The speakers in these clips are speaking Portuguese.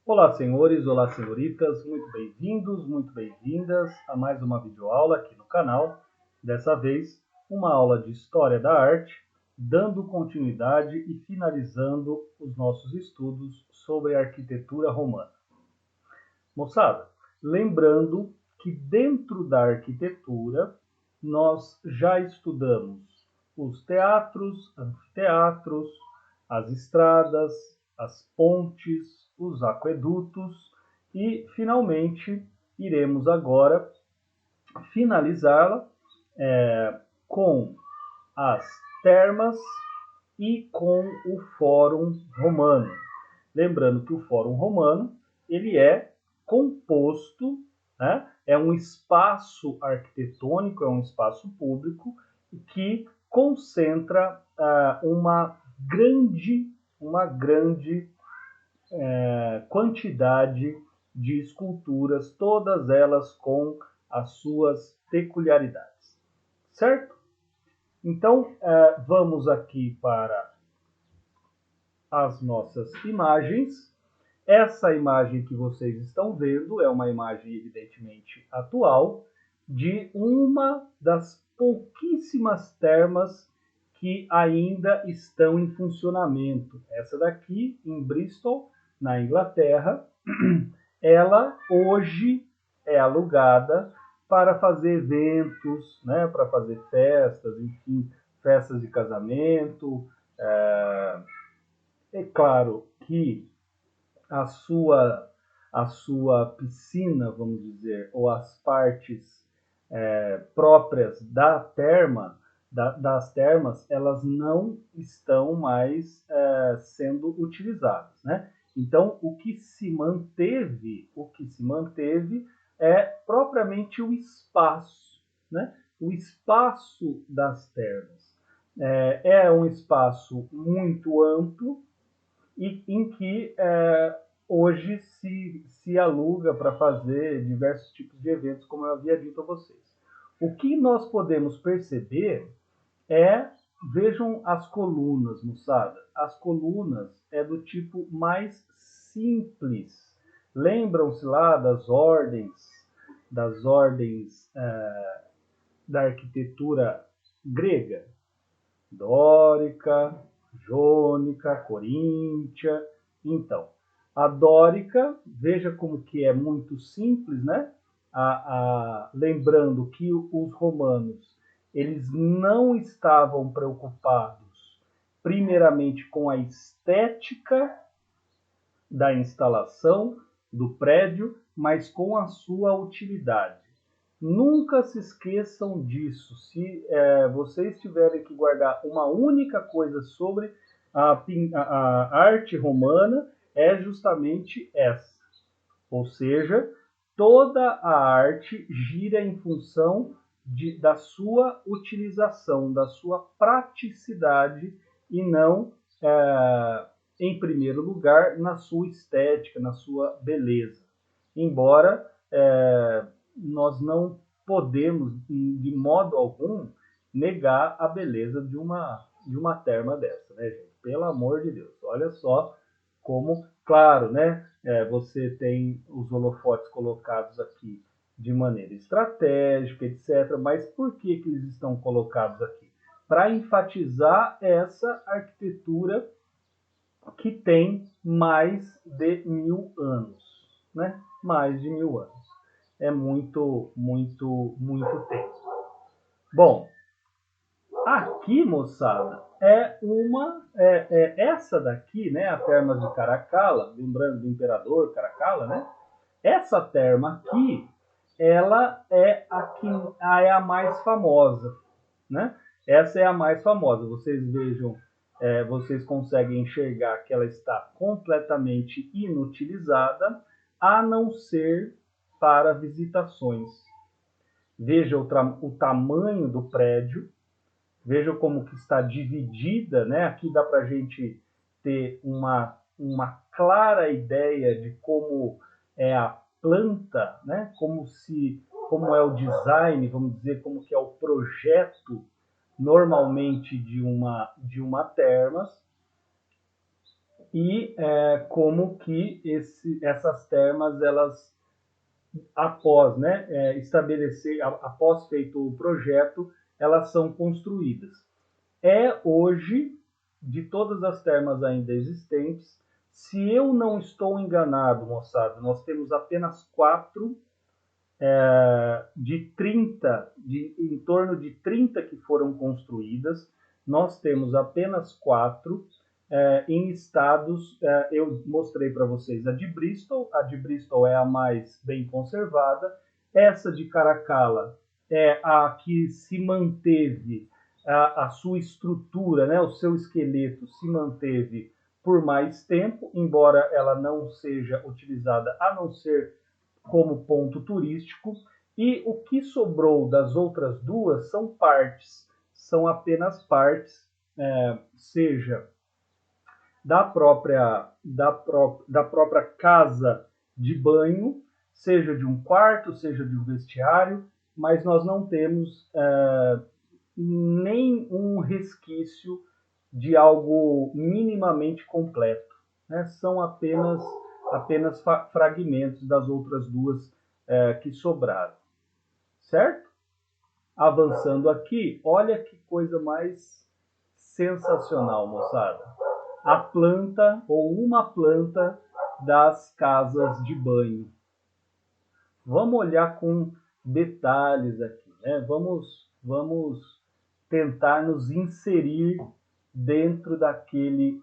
Olá, senhores, olá, senhoritas, muito bem-vindos, muito bem-vindas a mais uma videoaula aqui no canal. Dessa vez, uma aula de História da Arte, dando continuidade e finalizando os nossos estudos sobre a arquitetura romana. Moçada, lembrando que dentro da arquitetura, nós já estudamos os teatros, anfiteatros, as estradas, as pontes, os aquedutos e, finalmente, iremos agora finalizá-la com as termas e com o Fórum Romano. Lembrando que o Fórum Romano ele é composto, né? É um espaço arquitetônico, é um espaço público que concentra uma grande quantidade de esculturas, todas elas com as suas peculiaridades, certo? Então, vamos aqui para as nossas imagens. Essa imagem que vocês estão vendo é uma imagem evidentemente atual de uma das pouquíssimas termas que ainda estão em funcionamento. Essa daqui, em Bristol, na Inglaterra, ela hoje é alugada para fazer eventos, né, para fazer festas, enfim, festas de casamento. É claro que a sua piscina, vamos dizer, ou as partes próprias das termas, elas não estão mais sendo utilizadas, né? Então, o que se manteve é propriamente o espaço, né? O espaço das termas. É um espaço muito amplo, e em que hoje se aluga para fazer diversos tipos de eventos, como eu havia dito a vocês. O que nós podemos perceber vejam as colunas, moçada. As colunas é do tipo mais simples. Lembram-se lá das ordens da arquitetura grega? Dórica, jônica, coríntia. Então, a dórica, veja como que é muito simples, né? Lembrando que os romanos, eles não estavam preocupados primeiramente com a estética da instalação do prédio, mas com a sua utilidade. Nunca se esqueçam disso. Se vocês tiverem que guardar uma única coisa sobre a arte romana, é justamente essa. Ou seja, toda a arte gira em função da sua utilização, da sua praticidade e não, em primeiro lugar, na sua estética, na sua beleza. Embora nós não podemos, de modo algum, negar a beleza de uma terma dessa, né, gente? Pelo amor de Deus, olha só como, claro, né, você tem os holofotes colocados aqui de maneira estratégica, etc. Mas por que eles estão colocados aqui? Para enfatizar essa arquitetura que tem mais de 1000 anos, né? Mais de 1000 anos. É muito, muito, muito tempo. Bom, aqui, moçada, essa daqui, né? A Termas de Caracalla, lembrando do imperador Caracalla, né? Essa terma aqui, ela é a mais famosa, né? Essa é a mais famosa. Vocês vejam, vocês conseguem enxergar que ela está completamente inutilizada, a não ser para visitações. Veja o tamanho do prédio, veja como que está dividida, né? Aqui dá para a gente ter uma clara ideia de como é a planta, né? Como é o design, vamos dizer, como que é o projeto normalmente de uma termas. e como que essas termas, elas, após, né, após feito o projeto, elas são construídas. Hoje, de todas as termas ainda existentes, se eu não estou enganado, moçada, nós temos apenas 4 de 30, em torno de 30 que foram construídas. Nós temos apenas 4 em estados. Eu mostrei para vocês a de Bristol é a mais bem conservada. Essa de Caracalla é a que se manteve, a sua estrutura, né, o seu esqueleto se manteve por mais tempo, embora ela não seja utilizada a não ser como ponto turístico. E o que sobrou das outras duas são partes, são apenas partes, seja da própria casa de banho, seja de um quarto, seja de um vestiário, mas nós não temos nem um resquício de algo minimamente completo, né? São apenas fragmentos das outras duas que sobraram, certo? Avançando aqui, olha que coisa mais sensacional, moçada. A planta ou uma planta das casas de banho. Vamos olhar com detalhes aqui, né? Vamos tentar nos inserir dentro daquele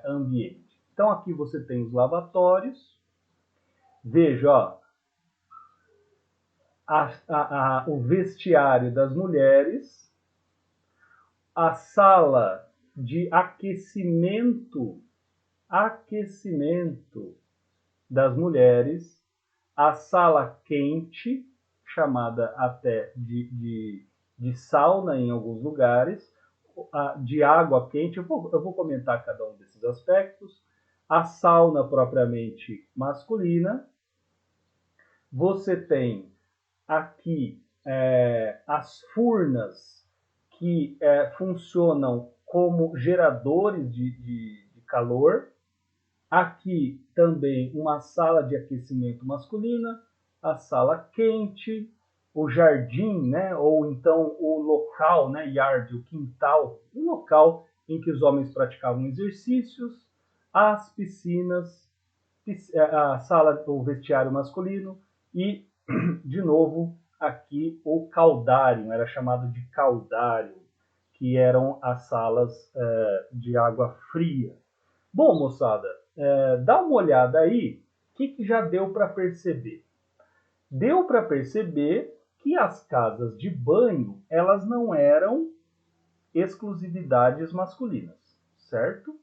ambiente. Então aqui você tem os lavatórios. Veja, ó, o vestiário das mulheres, a sala de aquecimento das mulheres, a sala quente, chamada até de sauna em alguns lugares, de água quente. Eu vou comentar cada um desses aspectos. A sauna propriamente masculina. Você tem aqui as furnas que funcionam como geradores de calor. Aqui também uma sala de aquecimento masculina, a sala quente, o jardim, né, ou então o local, né, yard, o quintal, o local em que os homens praticavam exercícios, as piscinas, a sala, o vestiário masculino e, de novo, aqui o caudário, era chamado de caudário, que eram as salas de água fria. Bom, moçada, dá uma olhada aí, o que já deu para perceber? Deu para perceber que as casas de banho, elas não eram exclusividades masculinas, certo?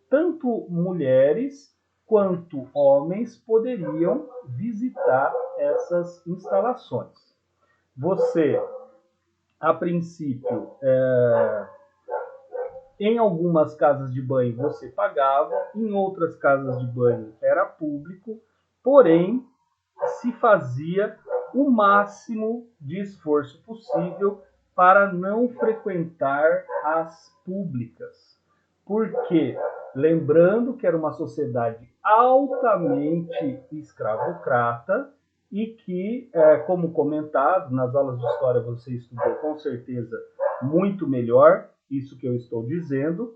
Tanto mulheres quanto homens poderiam visitar essas instalações. Você, a princípio, em algumas casas de banho você pagava, em outras casas de banho era público, porém se fazia o máximo de esforço possível para não frequentar as públicas. Porque, lembrando que era uma sociedade altamente escravocrata e que, como comentado, nas aulas de história você estudou com certeza muito melhor isso que eu estou dizendo,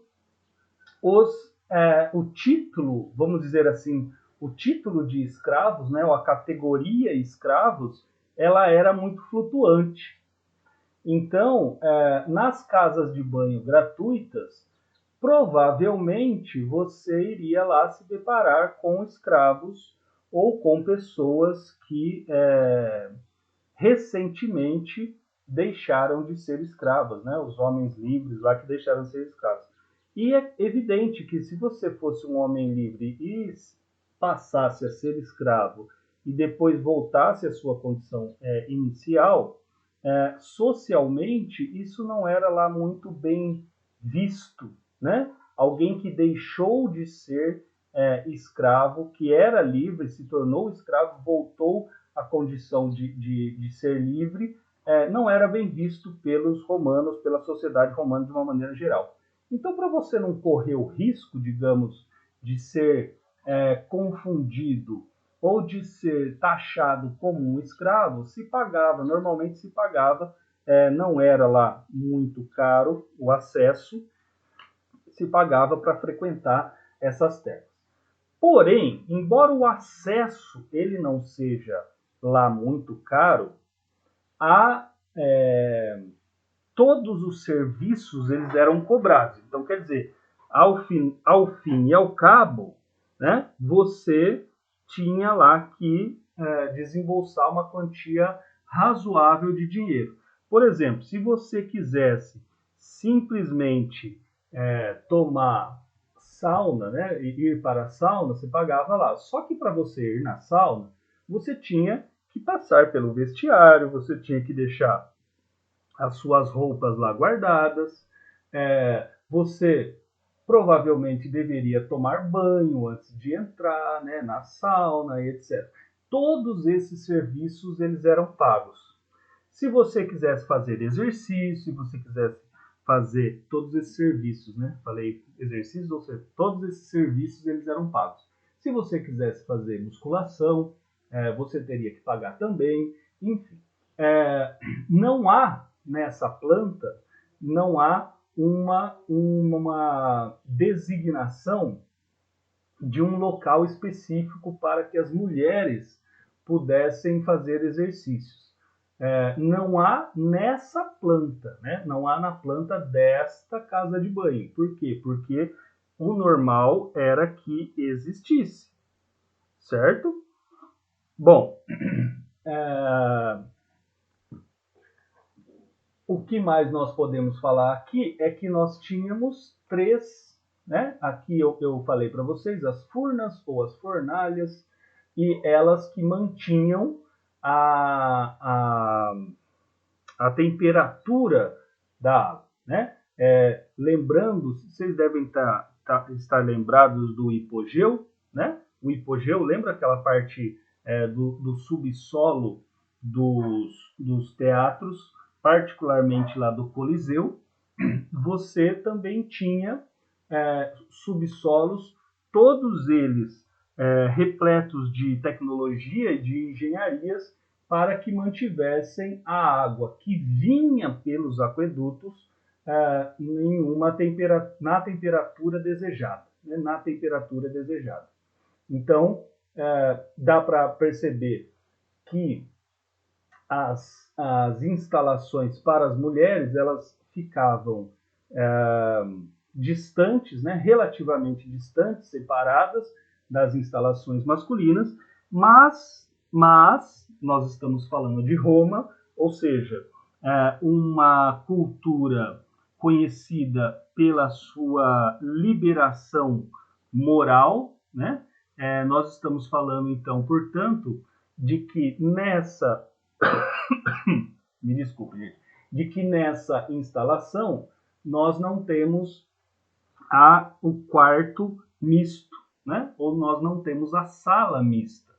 o título, vamos dizer assim, o título de escravos, né, ou a categoria escravos, ela era muito flutuante. Então, nas casas de banho gratuitas, provavelmente você iria lá se deparar com escravos ou com pessoas que recentemente deixaram de ser escravas, né? Os homens livres lá que deixaram de ser escravos. E é evidente que se você fosse um homem livre e passasse a ser escravo e depois voltasse à sua condição inicial, socialmente isso não era lá muito bem visto, né? Alguém que deixou de ser escravo, que era livre, se tornou escravo, voltou à condição de ser livre, não era bem visto pelos romanos, pela sociedade romana de uma maneira geral. Então, para você não correr o risco, digamos, de ser confundido ou de ser taxado como um escravo, se pagava, normalmente se pagava, não era lá muito caro o acesso, se pagava para frequentar essas terras. Porém, embora o acesso ele não seja lá muito caro, todos os serviços eles eram cobrados. Então, quer dizer, ao fim e ao cabo, né, você tinha lá que desembolsar uma quantia razoável de dinheiro. Por exemplo, se você quisesse simplesmente tomar sauna, né, e ir para a sauna, você pagava lá. Só que para você ir na sauna, você tinha que passar pelo vestiário, você tinha que deixar as suas roupas lá guardadas, você provavelmente deveria tomar banho antes de entrar, né, na sauna e etc. Todos esses serviços eles eram pagos. Se você quisesse fazer exercício, se você quisesse fazer todos esses serviços, né? Falei exercícios, ou seja, todos esses serviços eles eram pagos. Se você quisesse fazer musculação, você teria que pagar também. Enfim, não há nessa planta, não há uma designação de um local específico para que as mulheres pudessem fazer exercícios. Não há nessa planta, né? Não há na planta desta casa de banho. Por quê? Porque o normal era que existisse, certo? Bom, o que mais nós podemos falar aqui é que nós tínhamos três, né? Aqui eu falei para vocês as furnas ou as fornalhas, e elas que mantinham a temperatura da água, né? Lembrando, vocês devem estar lembrados do hipogeu, né? O hipogeu, lembra aquela parte do subsolo dos teatros, particularmente lá do Coliseu? Você também tinha subsolos, todos eles repletos de tecnologia e de engenharias, para que mantivessem a água que vinha pelos aquedutos na temperatura desejada, né? Na temperatura desejada. Então, dá para perceber que as instalações para as mulheres elas ficavam distantes, né, relativamente distantes, separadas das instalações masculinas, mas nós estamos falando de Roma, ou seja, uma cultura conhecida pela sua liberação moral, né? Nós estamos falando então, portanto, de que nessa me desculpe, gente, de que nessa instalação nós não temos o quarto misto, né? Ou nós não temos a sala mista.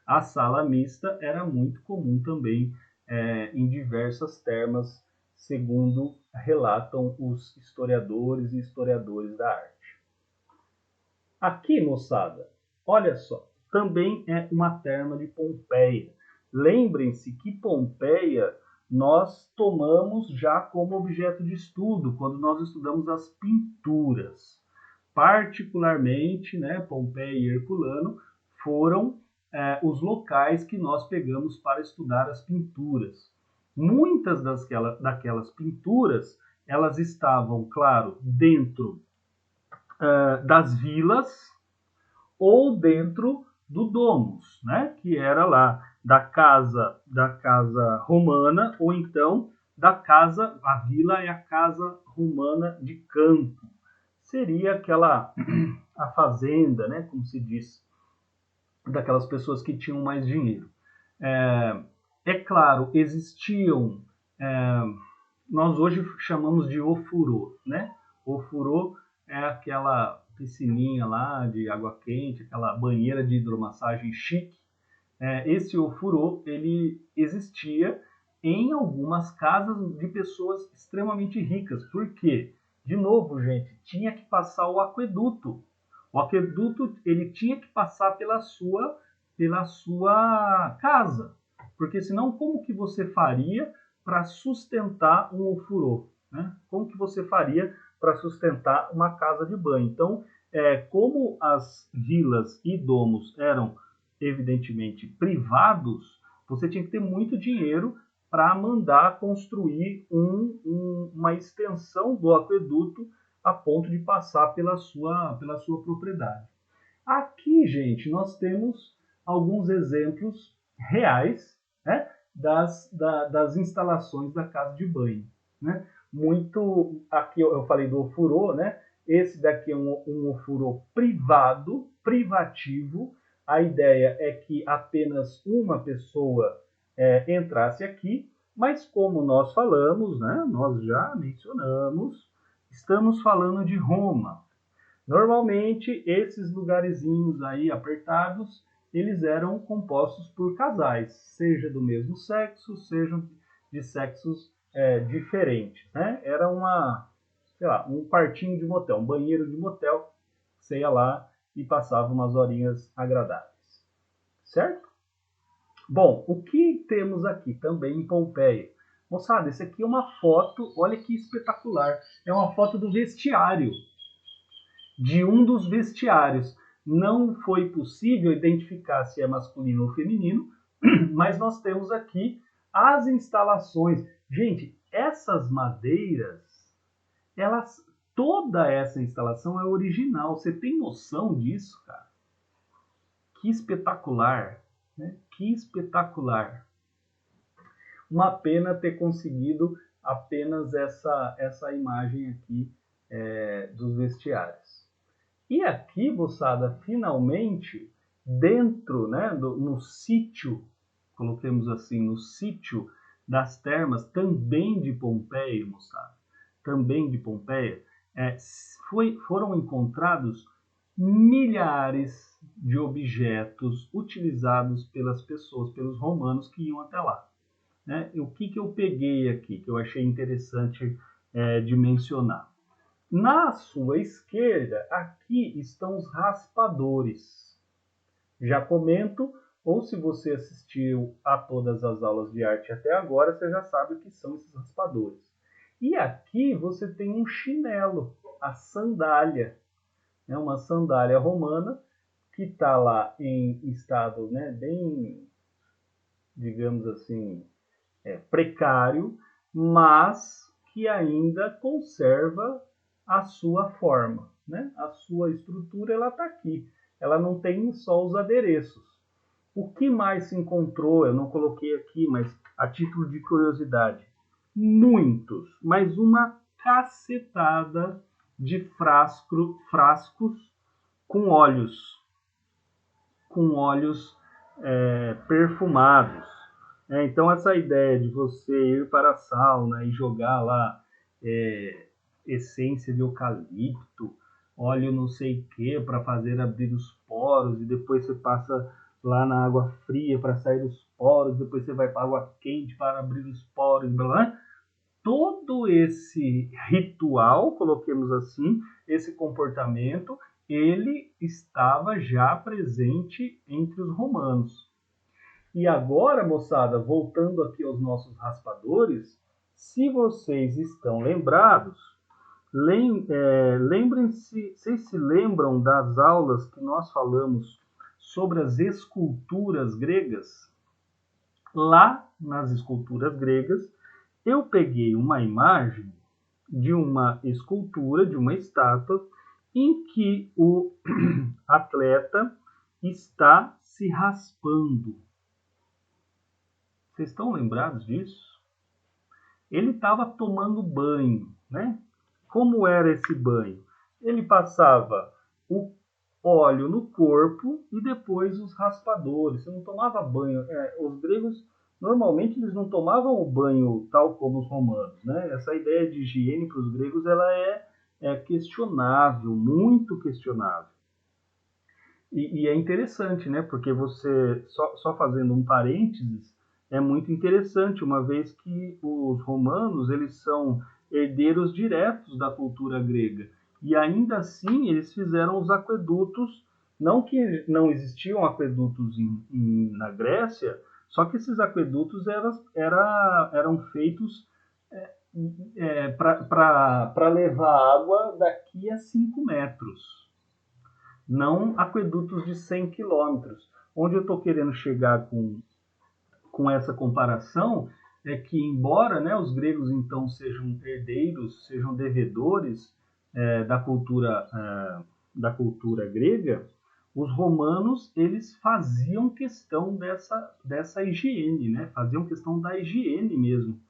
A sala mista era muito comum também em diversas termas, segundo relatam os historiadores e historiadores da arte. Aqui, moçada, olha só, também é uma terma de Pompeia. Lembrem-se que Pompeia nós tomamos já como objeto de estudo quando nós estudamos as pinturas. Particularmente, né, Pompeia e Herculano foram os locais que nós pegamos para estudar as pinturas. Muitas daquelas pinturas, elas estavam, claro, dentro das vilas ou dentro do domus, né, que era lá da casa romana, ou então da casa, a vila é a casa romana de campo. Seria aquela a fazenda, né, como se diz, daquelas pessoas que tinham mais dinheiro. Claro, existiam, nós hoje chamamos de ofurô, né? Ofurô é aquela piscininha lá de água quente, aquela banheira de hidromassagem chique. Esse ofurô, ele existia em algumas casas de pessoas extremamente ricas. Por quê? De novo, gente, tinha que passar o aqueduto. O aqueduto ele tinha que passar pela sua casa, porque senão como que você faria para sustentar um ofurô, né? Como que você faria para sustentar uma casa de banho? Então, como as vilas e domos eram evidentemente privados, você tinha que ter muito dinheiro para mandar construir uma extensão do aqueduto a ponto de passar pela sua propriedade. Aqui, gente, nós temos alguns exemplos reais, né, das instalações da casa de banho. Né? Muito, aqui eu falei do ofurô, né? Esse daqui é um ofurô privado, privativo. A ideia é que apenas uma pessoa entrasse aqui, mas como nós falamos, né, nós já mencionamos, estamos falando de Roma. Normalmente, esses lugarzinhos aí apertados, eles eram compostos por casais, seja do mesmo sexo, sejam de sexos diferentes. Né? Era sei lá, um quartinho de motel, um banheiro de motel, você ia lá e passava umas horinhas agradáveis. Certo? Bom, o que temos aqui também em Pompeia? Moçada, esse aqui é uma foto, olha que espetacular, é uma foto do vestiário, de um dos vestiários. Não foi possível identificar se é masculino ou feminino, mas nós temos aqui as instalações. Gente, essas madeiras, toda essa instalação é original. Você tem noção disso, cara? Que espetacular, né? Que espetacular. Uma pena ter conseguido apenas essa imagem aqui dos vestiários. E aqui, moçada, finalmente, dentro, né, no sítio, coloquemos assim, no sítio das termas, também de Pompeia, moçada, também de Pompeia, foram encontrados milhares de objetos utilizados pelas pessoas, pelos romanos que iam até lá. Né? E o que eu peguei aqui, que eu achei interessante de mencionar? Na sua esquerda, aqui estão os raspadores. Já comento, ou se você assistiu a todas as aulas de arte até agora, você já sabe o que são esses raspadores. E aqui você tem um chinelo, a sandália, né? Uma sandália romana que está lá em estado, né, bem, digamos assim, precário, mas que ainda conserva a sua forma, né? A sua estrutura ela está aqui. Ela não tem só os adereços. O que mais se encontrou? Eu não coloquei aqui, mas a título de curiosidade, muitos, mas uma cacetada de frascos com óleos perfumados. Então, essa ideia de você ir para a sauna e jogar lá essência de eucalipto, óleo não sei o que, para fazer abrir os poros, e depois você passa lá na água fria para sair os poros, depois você vai para a água quente para abrir os poros, blá, blá. Todo esse ritual, coloquemos assim, esse comportamento, ele estava já presente entre os romanos. E agora, moçada, voltando aqui aos nossos raspadores, se vocês estão lembrados, lembrem-se, vocês se lembram das aulas que nós falamos sobre as esculturas gregas? Lá nas esculturas gregas, eu peguei uma imagem de uma escultura, de uma estátua, em que o atleta está se raspando. Vocês estão lembrados disso? Ele estava tomando banho, né? Como era esse banho? Ele passava o óleo no corpo e depois os raspadores. Você não tomava banho. Os gregos, normalmente, eles não tomavam o banho tal como os romanos, né? Essa ideia de higiene para os gregos ela é questionável, muito questionável. E é interessante, né? Porque você, só fazendo um parênteses, é muito interessante, uma vez que os romanos, eles são herdeiros diretos da cultura grega. E ainda assim eles fizeram os aquedutos, não que não existiam aquedutos na Grécia, só que esses aquedutos eram feitos para levar água daqui a 5 metros, não aquedutos de 100 quilômetros. Onde eu estou querendo chegar com essa comparação é que, embora, né, os gregos então sejam herdeiros, sejam devedores da cultura grega, os romanos eles faziam questão dessa higiene, né? Faziam questão da higiene mesmo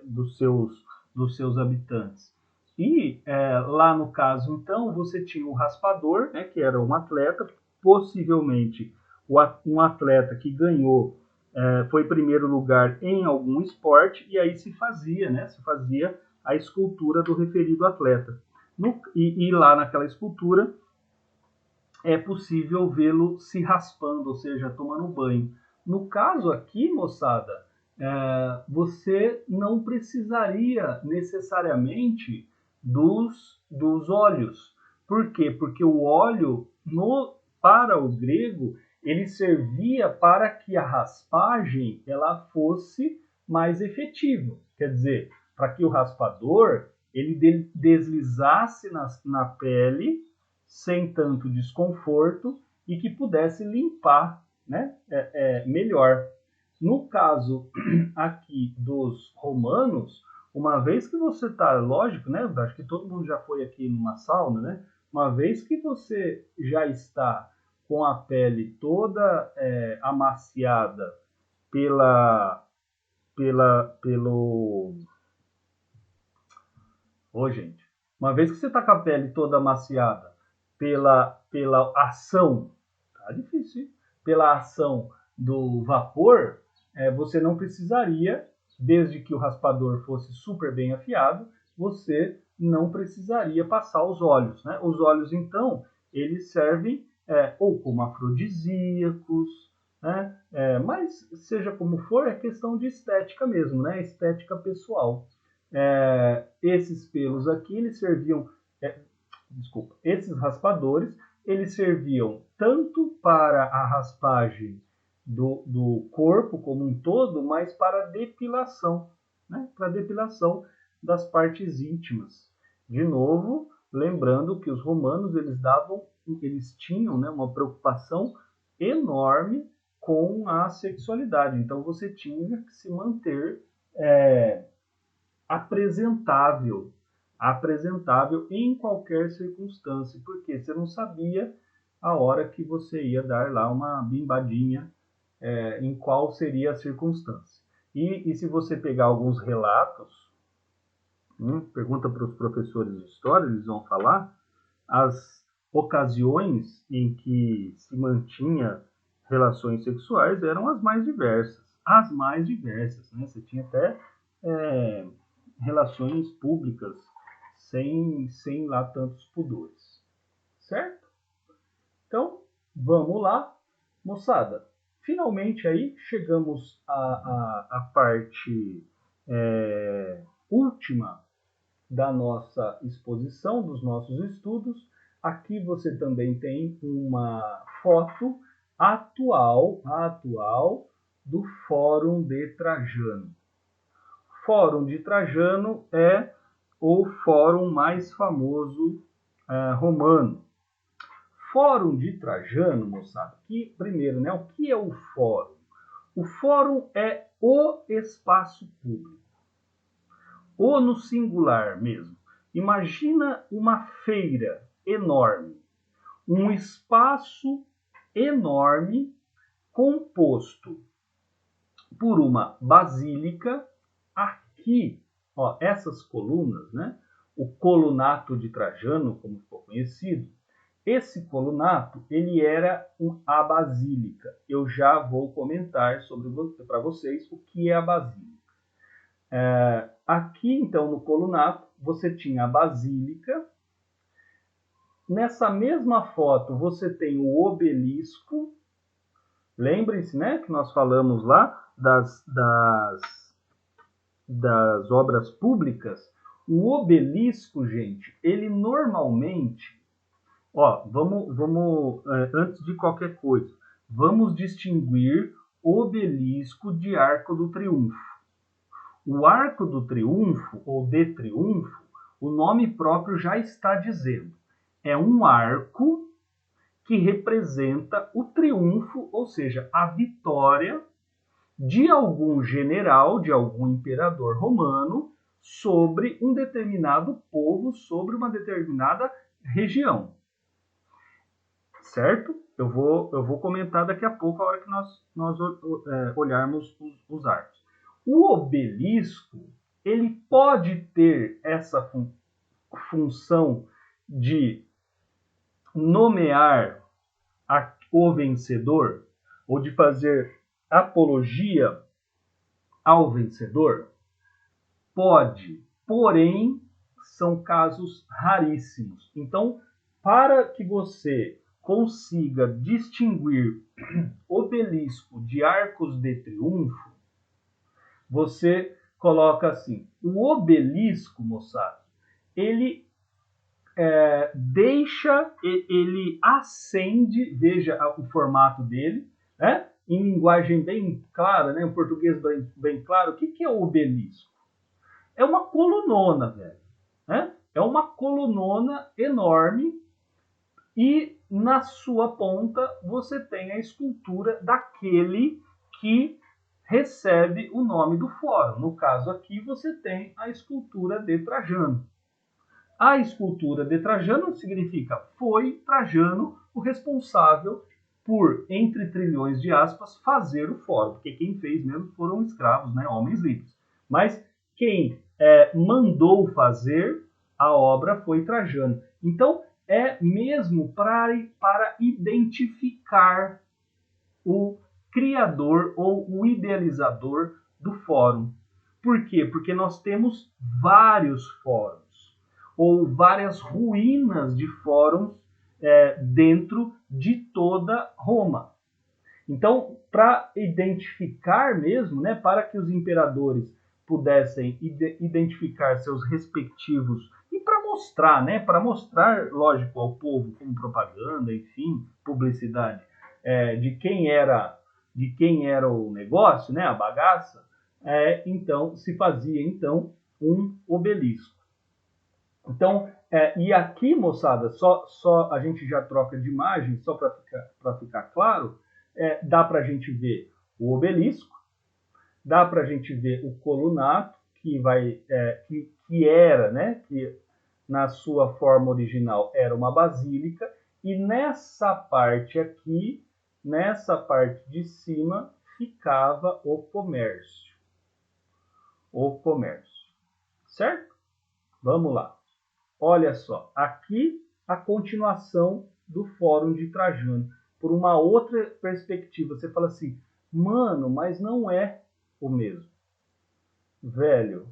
dos seus habitantes. E lá no caso, então, você tinha o raspador, né, que era um atleta, possivelmente um atleta que ganhou, foi primeiro lugar em algum esporte, e aí se fazia a escultura do referido atleta. E lá naquela escultura é possível vê-lo se raspando, ou seja, tomando banho. No caso aqui, moçada, você não precisaria necessariamente dos óleos. Por quê? Porque o óleo, para o grego, ele servia para que a raspagem ela fosse mais efetiva. Quer dizer, para que o raspador ele deslizasse na pele sem tanto desconforto e que pudesse limpar, né, melhor. No caso aqui dos romanos, uma vez que você está, lógico, né? Acho que todo mundo já foi aqui numa sauna, né? Uma vez que você já está com a pele toda amaciada pelo... Ô, gente. Uma vez que você está com a pele toda amaciada pela ação, tá difícil, hein? Pela ação do vapor, você não precisaria, desde que o raspador fosse super bem afiado, você não precisaria passar os óleos, né? Os óleos, então, eles servem ou como afrodisíacos, né? Mas, seja como for, é questão de estética mesmo, né? Estética pessoal. Esses pelos aqui, eles serviam... esses raspadores, eles serviam tanto para a raspagem do corpo como um todo, mas para depilação, né? Para depilação das partes íntimas. De novo, lembrando que os romanos eles tinham, né, uma preocupação enorme com a sexualidade. Então você tinha que se manter apresentável em qualquer circunstância, porque você não sabia a hora que você ia dar lá uma bimbadinha, em qual seria a circunstância. E se você pegar alguns relatos, pergunta para os professores de história, eles vão falar, as ocasiões em que se mantinha relações sexuais eram as mais diversas. Né? Você tinha até relações públicas sem lá tantos pudores. Certo? Então, vamos lá, moçada. Finalmente aí chegamos à parte última da nossa exposição, dos nossos estudos. Aqui você também tem uma foto atual do Fórum de Trajano. Fórum de Trajano é o fórum mais famoso romano. Fórum de Trajano, moçada, que primeiro, né, o que é o fórum? O fórum é o espaço público, ou no singular mesmo. Imagina uma feira enorme, um espaço enorme composto por uma basílica. Aqui, ó, essas colunas, né? O colunato de Trajano, como ficou conhecido, esse colunato, ele era a basílica. Eu já vou comentar para vocês o que é a basílica. Aqui, então, no colunato, você tinha a basílica. Nessa mesma foto, você tem o obelisco. Lembrem-se, né, que nós falamos lá das obras públicas, o obelisco, gente, ele normalmente, antes de qualquer coisa, vamos distinguir obelisco de Arco do Triunfo. O Arco do Triunfo, ou de Triunfo, o nome próprio já está dizendo, é um arco que representa o triunfo, ou seja, a vitória de algum general, de algum imperador romano, sobre um determinado povo, sobre uma determinada região. Certo? Eu vou comentar daqui a pouco, a hora que nós olharmos os arcos. O obelisco, ele pode ter essa função de nomear o vencedor, ou de fazer apologia ao vencedor? Pode, porém, são casos raríssimos. Então, para que você consiga distinguir obelisco de arcos de triunfo, você coloca assim, o obelisco, moçada, ele ele acende, veja o formato dele, né? Em linguagem bem clara, né? Em português bem claro, o que é o obelisco? É uma colunona, velho. Né? É uma colunona enorme e na sua ponta você tem a escultura daquele que recebe o nome do fórum. No caso aqui você tem a escultura de Trajano. A escultura de Trajano significa foi Trajano o responsável por, entre trilhões de aspas, fazer o fórum, porque quem fez mesmo foram escravos, né, homens livres. Mas quem mandou fazer a obra foi Trajano. Então, é mesmo para identificar o criador ou o idealizador do fórum. Por quê? Porque nós temos vários fóruns, ou várias ruínas de fóruns dentro de toda Roma. Então, para identificar mesmo, né, para que os imperadores pudessem identificar seus respectivos e para mostrar, né, para mostrar, lógico, ao povo como propaganda, enfim, publicidade, de quem era o negócio, né, a bagaça, então se fazia então um obelisco. Então, e aqui, moçada, só a gente já troca de imagem, só para ficar claro, dá para a gente ver o obelisco, dá para a gente ver o colunato, que era, né, que na sua forma original era uma basílica, e nessa parte aqui, nessa parte de cima, ficava o comércio. O comércio. Certo? Vamos lá. Olha só, aqui a continuação do Fórum de Trajano, por uma outra perspectiva. Você fala assim, mano, mas não é o mesmo. Velho,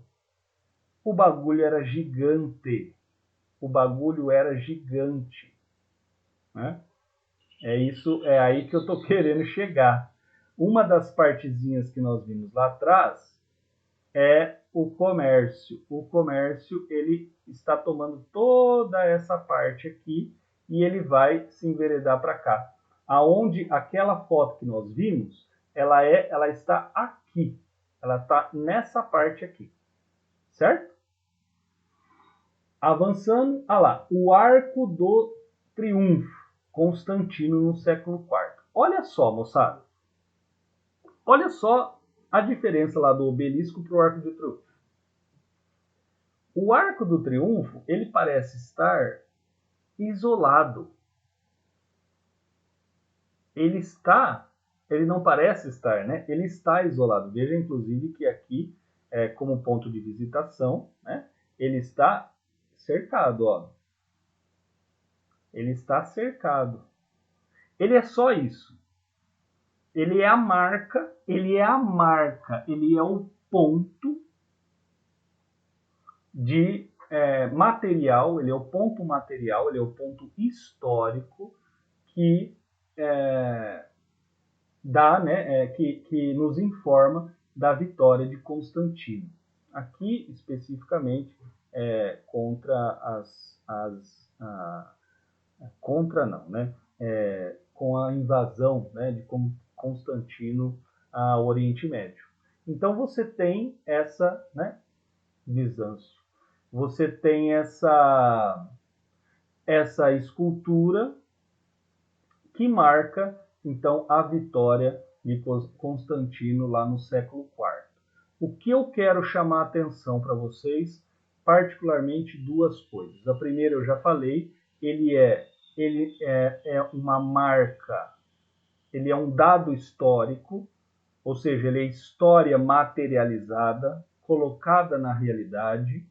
o bagulho era gigante. O bagulho era gigante. Né? É aí que eu tô querendo chegar. Uma das partezinhas que nós vimos lá atrás é o comércio. O comércio, ele está tomando toda essa parte aqui e ele vai se enveredar para cá. Aonde aquela foto que nós vimos, ela está aqui. Ela está nessa parte aqui. Certo? Avançando, lá, o Arco do Triunfo, Constantino no século IV. Olha só, moçada. Olha só a diferença lá do obelisco para o Arco do Triunfo. O Arco do Triunfo, ele parece estar isolado. Ele não parece estar, né? Ele está isolado. Veja, inclusive, que aqui, como ponto de visitação, né? Ele está cercado, ó. Ele está cercado. Ele é só isso. Ele é a marca, ele é o ponto de material, ele é o ponto material, ele é o ponto histórico que dá, né, que nos informa da vitória de Constantino. Aqui, especificamente, contra contra não, né? Com a invasão, né, de Constantino ao Oriente Médio. Então você tem essa, né, Bizâncio, você tem essa escultura que marca então a vitória de Constantino lá no século IV. O que eu quero chamar a atenção para vocês, particularmente duas coisas. A primeira eu já falei, ele é uma marca, ele é um dado histórico, ou seja, ele é história materializada, colocada na realidade.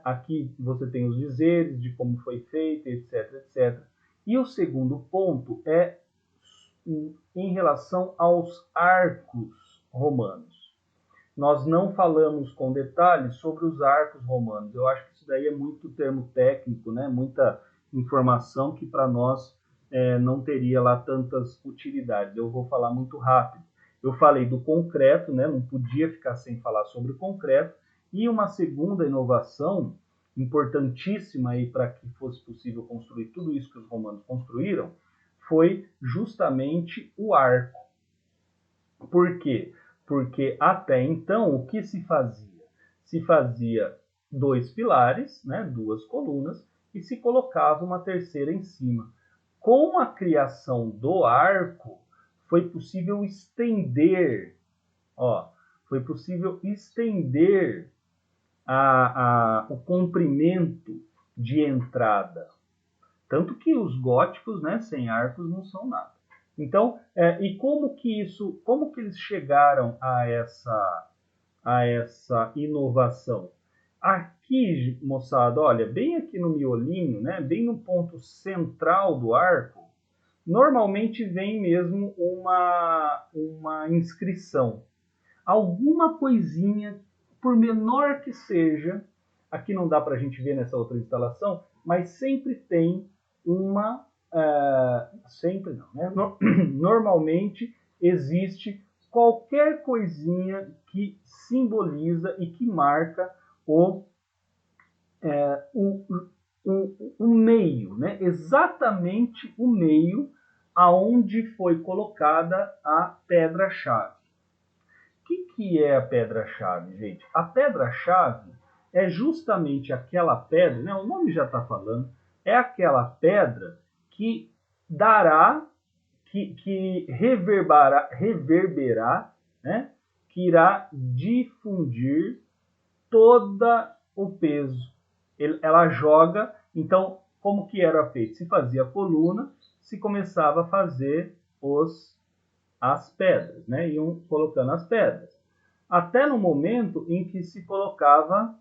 Aqui você tem os dizeres de como foi feito, etc, etc. E o segundo ponto é em relação aos arcos romanos. Nós não falamos com detalhes sobre os arcos romanos. Eu acho que isso daí é muito termo técnico, né? Muita informação que para nós não teria lá tantas utilidades. Eu vou falar muito rápido. Eu falei do concreto, né? Não podia ficar sem falar sobre o concreto. E uma segunda inovação importantíssima aí para que fosse possível construir tudo isso que os romanos construíram foi justamente o arco. Por quê? Porque até então o que se fazia? Se fazia dois pilares, né, duas colunas, e se colocava uma terceira em cima. Com a criação do arco, foi possível estender, foi possível estender o comprimento de entrada. Tanto que os góticos, né, sem arcos não são nada. Então, e como que eles chegaram a essa inovação? Aqui, moçada, olha, bem aqui no miolinho, né, bem no ponto central do arco, normalmente vem mesmo uma inscrição. Alguma coisinha, por menor que seja, aqui não dá para a gente ver nessa outra instalação, mas sempre tem sempre não, né? Normalmente existe qualquer coisinha que simboliza e que marca o meio, né? Exatamente o meio aonde foi colocada a pedra-chave. O que é a pedra-chave, gente? A pedra-chave é justamente aquela pedra, né? O nome já está falando, é aquela pedra que dará, que reverberará, né? Que irá difundir todo o peso. Ela joga, então, como que era feito? Se fazia a coluna, se começava a fazer as pedras, né? Iam colocando as pedras. Até no momento em que se colocava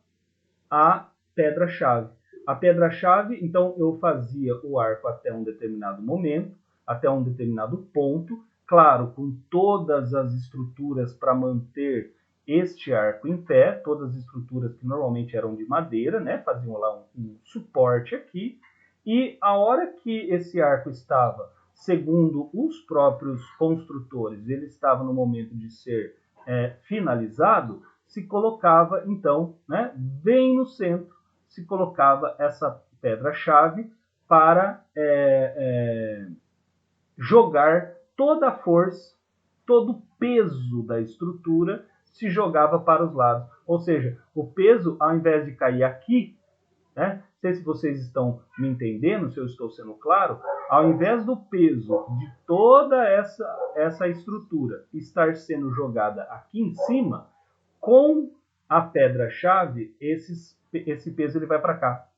a pedra-chave. A pedra-chave, então, eu fazia o arco até um determinado momento, até um determinado ponto, claro, com todas as estruturas para manter este arco em pé, todas as estruturas que normalmente eram de madeira, né? Faziam lá um suporte aqui, e a hora que esse arco estava, segundo os próprios construtores, ele estava no momento de ser finalizado, se colocava, então, né, bem no centro, se colocava essa pedra-chave para jogar toda a força, todo o peso da estrutura se jogava para os lados. Ou seja, o peso, ao invés de cair aqui, né, não sei se vocês estão me entendendo, se eu estou sendo claro, ao invés do peso de toda essa estrutura estar sendo jogada aqui em cima, com a pedra-chave, esse peso ele vai para cá.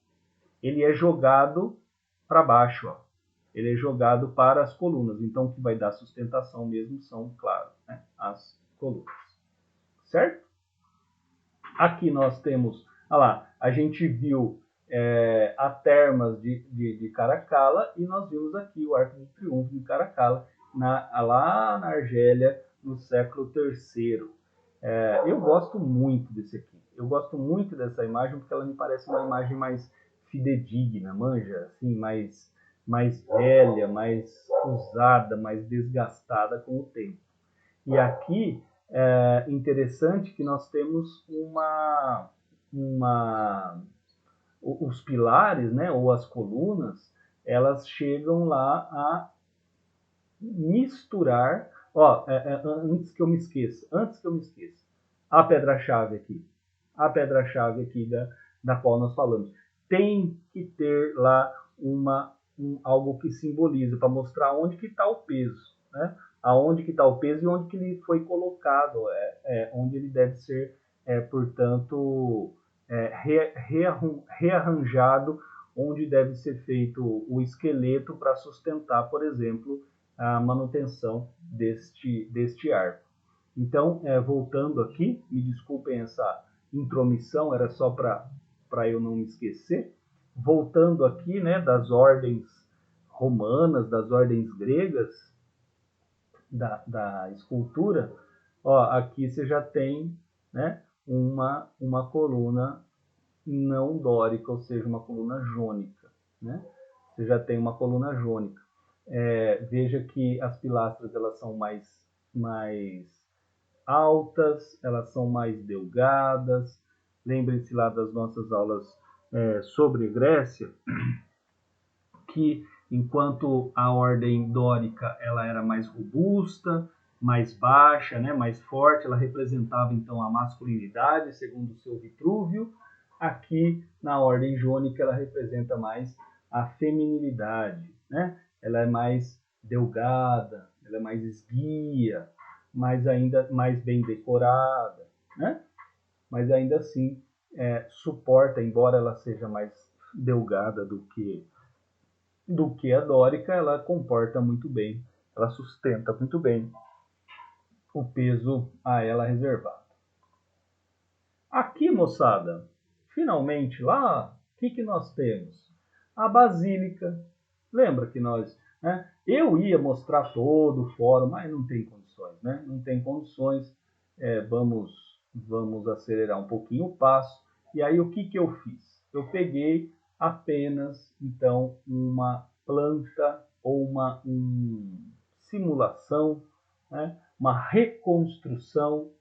Ele é jogado para baixo, ó. Ele é jogado para as colunas. Então, o que vai dar sustentação mesmo são, claro, né, as colunas. Certo? Aqui nós temos, olha lá, a gente viu a Termas de Caracalla e nós vimos aqui o Arco de Triunfo de Caracalla, lá na Argélia, no século III. Eu gosto muito desse aqui. Eu gosto muito dessa imagem porque ela me parece uma imagem mais fidedigna, manja? Assim, mais velha, mais usada, mais desgastada com o tempo. E aqui interessante que nós temos os pilares, né, ou as colunas, elas chegam lá a misturar. Ó, antes que eu me esqueça, a pedra-chave aqui da qual nós falamos, tem que ter lá algo que simboliza, para mostrar onde que está o peso, né? Aonde que está o peso e onde que ele foi colocado, onde ele deve ser, portanto, rearranjado, onde deve ser feito o esqueleto para sustentar, por exemplo, a manutenção deste arco. Então, voltando aqui, me desculpem essa intromissão, era só para eu não me esquecer. Voltando aqui, né, das ordens romanas, das ordens gregas da escultura, ó, aqui você já tem, né, uma coluna não dórica, ou seja, uma coluna jônica, né? Você já tem uma coluna jônica. Veja que as pilastras elas são mais altas, elas são mais delgadas. Lembrem-se lá das nossas aulas sobre Grécia, que enquanto a ordem dórica ela era mais robusta, mais baixa, né, mais forte, ela representava então a masculinidade, segundo o seu Vitrúvio. Aqui na ordem jônica ela representa mais a feminilidade, né? Ela é mais delgada, ela é mais esguia, mas ainda mais bem decorada, né? Mas ainda assim suporta, embora ela seja mais delgada do que a dórica, ela comporta muito bem, ela sustenta muito bem o peso a ela reservado. Aqui, moçada, finalmente lá, o que nós temos? A basílica. Lembra que nós, né? Eu ia mostrar todo o fórum, mas não tem condições, né? Não tem condições. Vamos acelerar um pouquinho o passo. E aí o que eu fiz? Eu peguei apenas então uma planta ou uma simulação, né? Uma reconstrução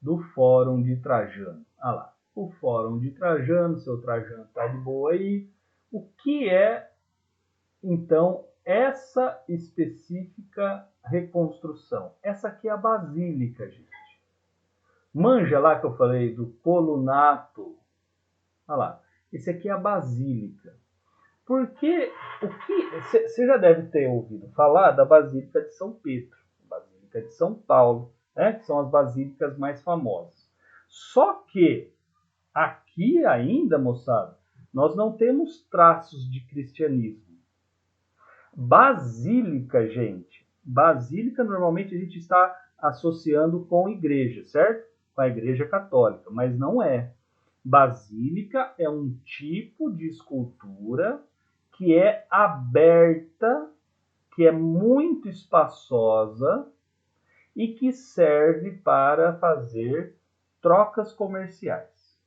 do Fórum de Trajano. Ah lá, o Fórum de Trajano, seu Trajano está de boa aí. O que é, então, essa específica reconstrução? Essa aqui é a basílica, gente. Manja lá que eu falei do colunato. Olha lá, esse aqui é a basílica. Porque você já deve ter ouvido falar da Basílica de São Pedro, Basílica de São Paulo, né, que são as basílicas mais famosas. Só que aqui ainda, moçada, nós não temos traços de cristianismo. Basílica, gente, basílica normalmente a gente está associando com igreja, certo? Com a igreja católica, mas não é. Basílica é um tipo de escultura que é aberta, que é muito espaçosa e que serve para fazer trocas comerciais.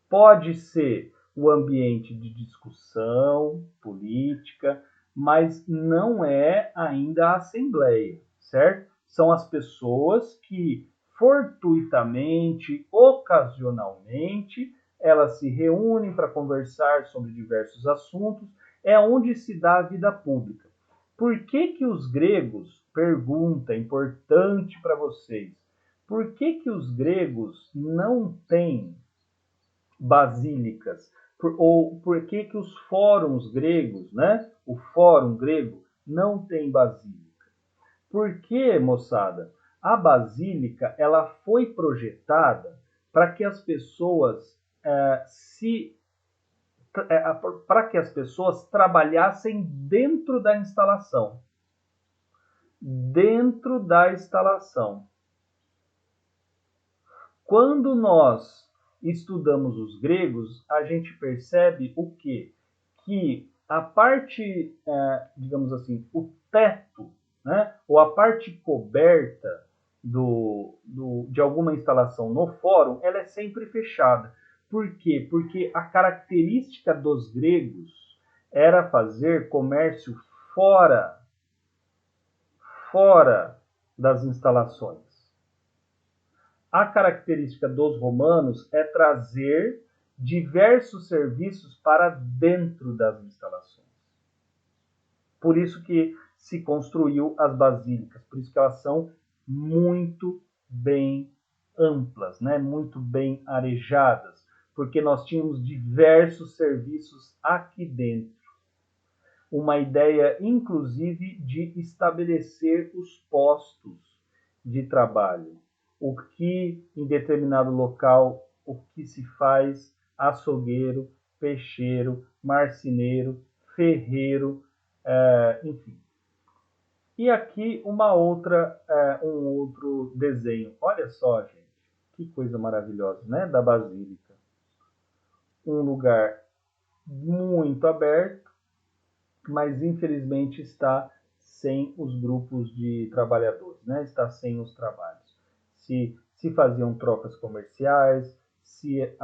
Pode ser o ambiente de discussão política, mas não é ainda a assembleia, certo? São as pessoas que fortuitamente, ocasionalmente, elas se reúnem para conversar sobre diversos assuntos, é onde se dá a vida pública. Por que os gregos, pergunta importante para vocês, por que os gregos não têm basílicas? Ou por que os fóruns gregos, né? O fórum grego não tem basílica? Porque, moçada, a basílica ela foi projetada para que as pessoas para que as pessoas trabalhassem dentro da instalação. Dentro da instalação. Quando nós estudamos os gregos, a gente percebe o quê? Que a parte, digamos assim, o teto, né, ou a parte coberta de alguma instalação no fórum, ela é sempre fechada. Por quê? Porque a característica dos gregos era fazer comércio fora das instalações. A característica dos romanos é trazer diversos serviços para dentro das instalações. Por isso que se construiu as basílicas, por isso que elas são muito bem amplas, né? Muito bem arejadas, porque nós tínhamos diversos serviços aqui dentro. Uma ideia, inclusive, de estabelecer os postos de trabalho. O que em determinado local, o que se faz açougueiro, peixeiro, marceneiro, ferreiro, enfim. E aqui um outro desenho. Olha só, gente, que coisa maravilhosa, né? Da Basílica. Um lugar muito aberto, mas infelizmente está sem os grupos de trabalhadores, né? Está sem os trabalhos. Se faziam trocas comerciais, se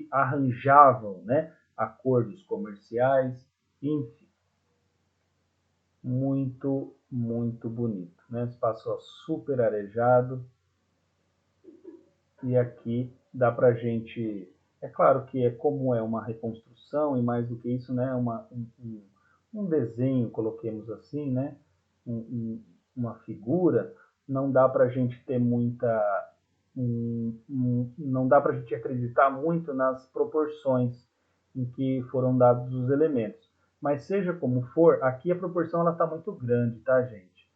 arranjavam, né? Acordos comerciais, enfim. Muito, muito bonito, né? Espaço super arejado. E aqui dá pra gente... É claro que como é uma reconstrução, e mais do que isso, né? Um desenho, coloquemos assim, né? Uma figura, não dá pra gente ter muita... não dá pra gente acreditar muito nas proporções em que foram dados os elementos. Mas seja como for, aqui a proporção ela está muito grande, tá, gente?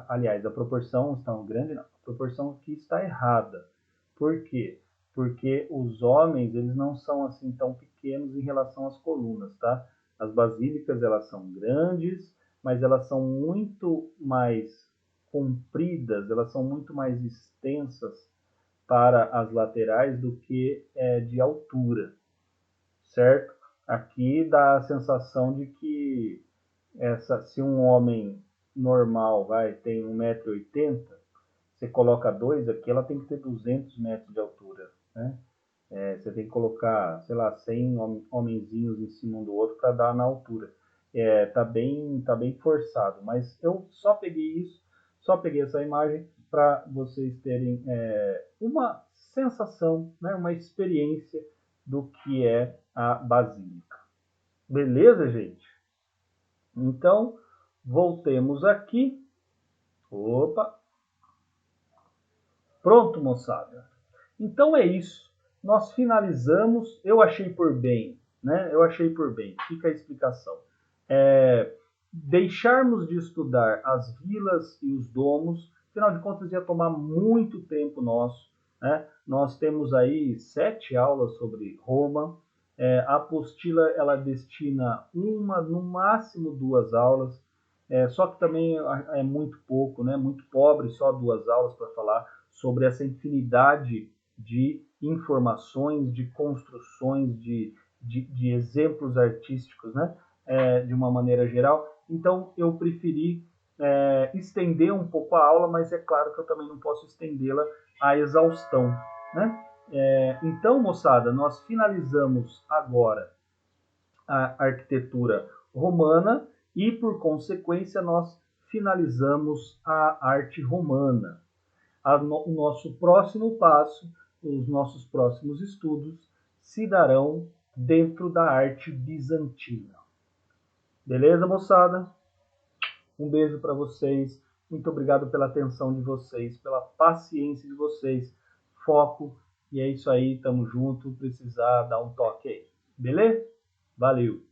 Aliás, a proporção está grande, não. A proporção aqui está errada. Por quê? Porque os homens, eles não são assim tão pequenos em relação às colunas, tá? As basílicas, elas são grandes, mas elas são muito mais compridas, elas são muito mais extensas para as laterais do que de altura, certo? Aqui dá a sensação de que se um homem normal tem 1,80 m, você coloca dois aqui, ela tem que ter 200 metros de altura, né? Você tem que colocar, sei lá, 100 homenzinhos em cima um do outro para dar na altura. Tá bem forçado, mas eu só peguei essa imagem para vocês terem uma sensação, né, uma experiência do que é a basílica. Beleza, gente? Então, voltemos aqui. Opa! Pronto, moçada. Então é isso. Nós finalizamos. Eu achei por bem, né? Eu achei por bem. Fica a explicação. Deixarmos de estudar as vilas e os domos, afinal de contas ia tomar muito tempo nosso, né? Nós temos aí 7 aulas sobre Roma. A apostila ela destina no máximo 2 aulas. Só que também é muito pouco, né? Muito pobre, só 2 aulas para falar sobre essa infinidade de informações, de construções, de exemplos artísticos, né? De uma maneira geral. Então, eu preferi estender um pouco a aula, mas é claro que eu também não posso estendê-la à exaustão, né? Então, moçada, nós finalizamos agora a arquitetura romana e, por consequência, nós finalizamos a arte romana. O nosso próximo passo, os nossos próximos estudos se darão dentro da arte bizantina. Beleza, moçada? Um beijo para vocês. Muito obrigado pela atenção de vocês, pela paciência de vocês. Foco. E é isso aí, tamo junto. Precisar dar um toque aí. Beleza? Valeu!